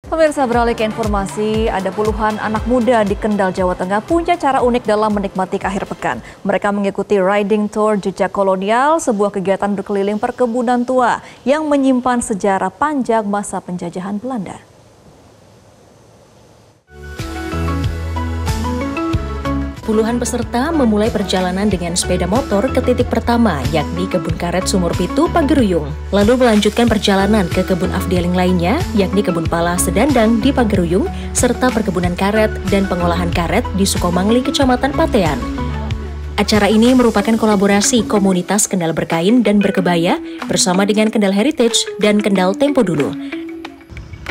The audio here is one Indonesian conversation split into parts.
Pemirsa, beralih ke informasi, ada puluhan anak muda di Kendal, Jawa Tengah punya cara unik dalam menikmati akhir pekan. Mereka mengikuti Riding Tour Jejak Kolonial, sebuah kegiatan berkeliling perkebunan tua yang menyimpan sejarah panjang masa penjajahan Belanda. Puluhan peserta memulai perjalanan dengan sepeda motor ke titik pertama, yakni Kebun Karet Sumur Pitu, Pageruyung. Lalu melanjutkan perjalanan ke kebun afdeling lainnya, yakni Kebun Pala Sedandang di Pageruyung, serta perkebunan karet dan pengolahan karet di Sukomangli, Kecamatan Patean. Acara ini merupakan kolaborasi komunitas Kendal Berkain dan Berkebaya bersama dengan Kendal Heritage dan Kendal Tempo Dulu.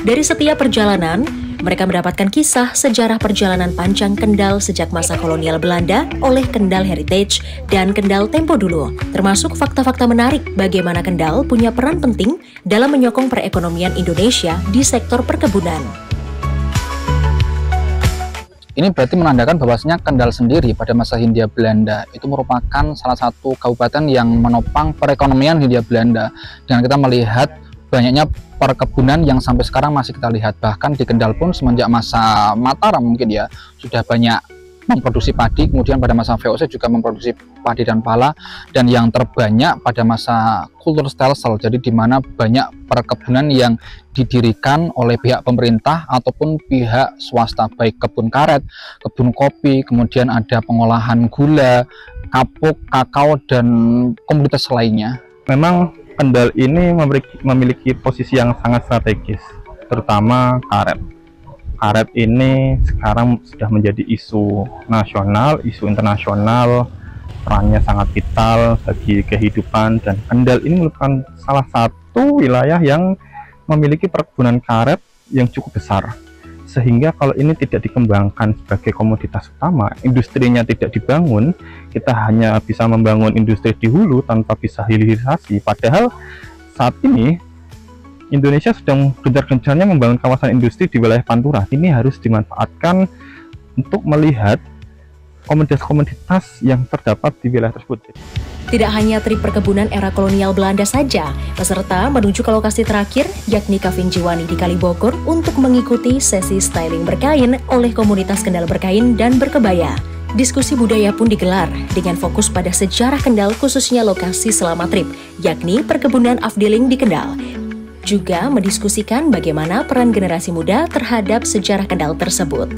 Dari setiap perjalanan, mereka mendapatkan kisah sejarah perjalanan panjang Kendal sejak masa kolonial Belanda oleh Kendal Heritage dan Kendal Tempo Dulu, termasuk fakta-fakta menarik bagaimana Kendal punya peran penting dalam menyokong perekonomian Indonesia di sektor perkebunan. Ini berarti menandakan bahwasanya Kendal sendiri pada masa Hindia Belanda itu merupakan salah satu kabupaten yang menopang perekonomian Hindia Belanda. Dengan kita melihat banyaknya perkebunan yang sampai sekarang masih kita lihat, bahkan di Kendal pun semenjak masa Mataram mungkin ya sudah banyak memproduksi padi, kemudian pada masa VOC juga memproduksi padi dan pala, dan yang terbanyak pada masa Kulturstelsel, jadi di mana banyak perkebunan yang didirikan oleh pihak pemerintah ataupun pihak swasta, baik kebun karet, kebun kopi, kemudian ada pengolahan gula, kapuk, kakao, dan komoditas lainnya. Memang Kendal ini memiliki posisi yang sangat strategis, terutama karet. Karet ini sekarang sudah menjadi isu nasional, isu internasional, perannya sangat vital bagi kehidupan, dan Kendal ini merupakan salah satu wilayah yang memiliki perkebunan karet yang cukup besar. Sehingga kalau ini tidak dikembangkan sebagai komoditas utama, industrinya tidak dibangun, kita hanya bisa membangun industri di hulu tanpa bisa hilirisasi. Padahal saat ini Indonesia sedang gencar-gencarnya membangun kawasan industri di wilayah Pantura. Ini harus dimanfaatkan untuk melihat komoditas-komoditas yang terdapat di wilayah tersebut. Tidak hanya trip perkebunan era kolonial Belanda saja, peserta menuju ke lokasi terakhir, yakni Kavin Jiwani di Kalibogor untuk mengikuti sesi styling berkain oleh komunitas Kendal Berkain dan Berkebaya. Diskusi budaya pun digelar dengan fokus pada sejarah Kendal, khususnya lokasi selama trip, yakni perkebunan afdeling di Kendal. Juga mendiskusikan bagaimana peran generasi muda terhadap sejarah Kendal tersebut.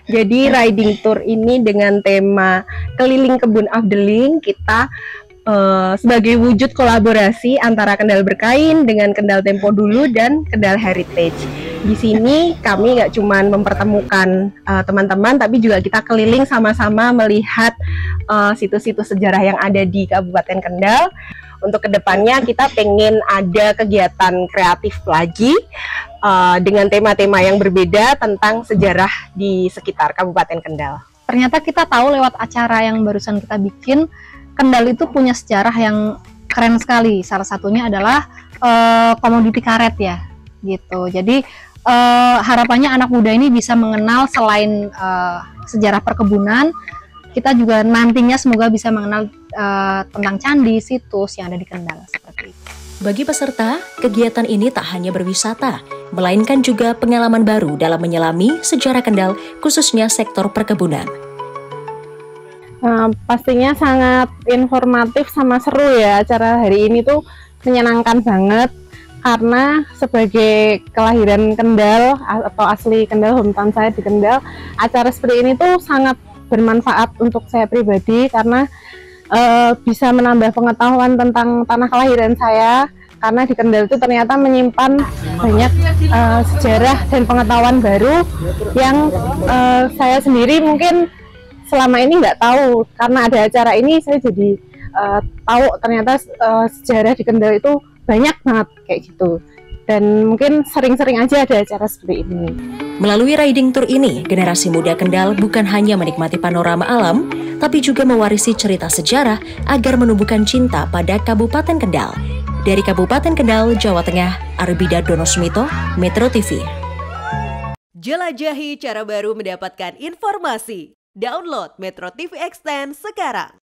Jadi riding tour ini dengan tema keliling kebun afdeling, kita sebagai wujud kolaborasi antara Kendal Berkain dengan Kendal Tempo Dulu dan Kendal Heritage. Di sini kami nggak cuma mempertemukan teman-teman, tapi juga kita keliling sama-sama melihat situs-situs sejarah yang ada di Kabupaten Kendal. Untuk kedepannya kita pengen ada kegiatan kreatif lagi dengan tema-tema yang berbeda tentang sejarah di sekitar Kabupaten Kendal. Ternyata kita tahu lewat acara yang barusan kita bikin, Kendal itu punya sejarah yang keren sekali. Salah satunya adalah komoditi karet ya, gitu. Jadi harapannya anak muda ini bisa mengenal selain sejarah perkebunan, kita juga nantinya semoga bisa mengenal tentang candi, situs yang ada di Kendal seperti itu. Bagi peserta, kegiatan ini tak hanya berwisata, melainkan juga pengalaman baru dalam menyelami sejarah Kendal, khususnya sektor perkebunan. Pastinya sangat informatif sama seru ya, acara hari ini tuh menyenangkan banget, karena sebagai kelahiran Kendal atau asli Kendal, hometown saya di Kendal, acara seperti ini tuh sangat bermanfaat untuk saya pribadi karena bisa menambah pengetahuan tentang tanah kelahiran saya, karena di Kendal itu ternyata menyimpan banyak sejarah dan pengetahuan baru yang saya sendiri mungkin selama ini nggak tahu. Karena ada acara ini saya jadi tahu ternyata sejarah di Kendal itu banyak banget kayak gitu, dan mungkin sering-sering aja ada acara seperti ini. Melalui riding tour ini, generasi muda Kendal bukan hanya menikmati panorama alam, tapi juga mewarisi cerita sejarah agar menumbuhkan cinta pada Kabupaten Kendal. Dari Kabupaten Kendal, Jawa Tengah, Arbida Donosmito, Metro TV. Jelajahi cara baru mendapatkan informasi. Download Metro TV Extend sekarang.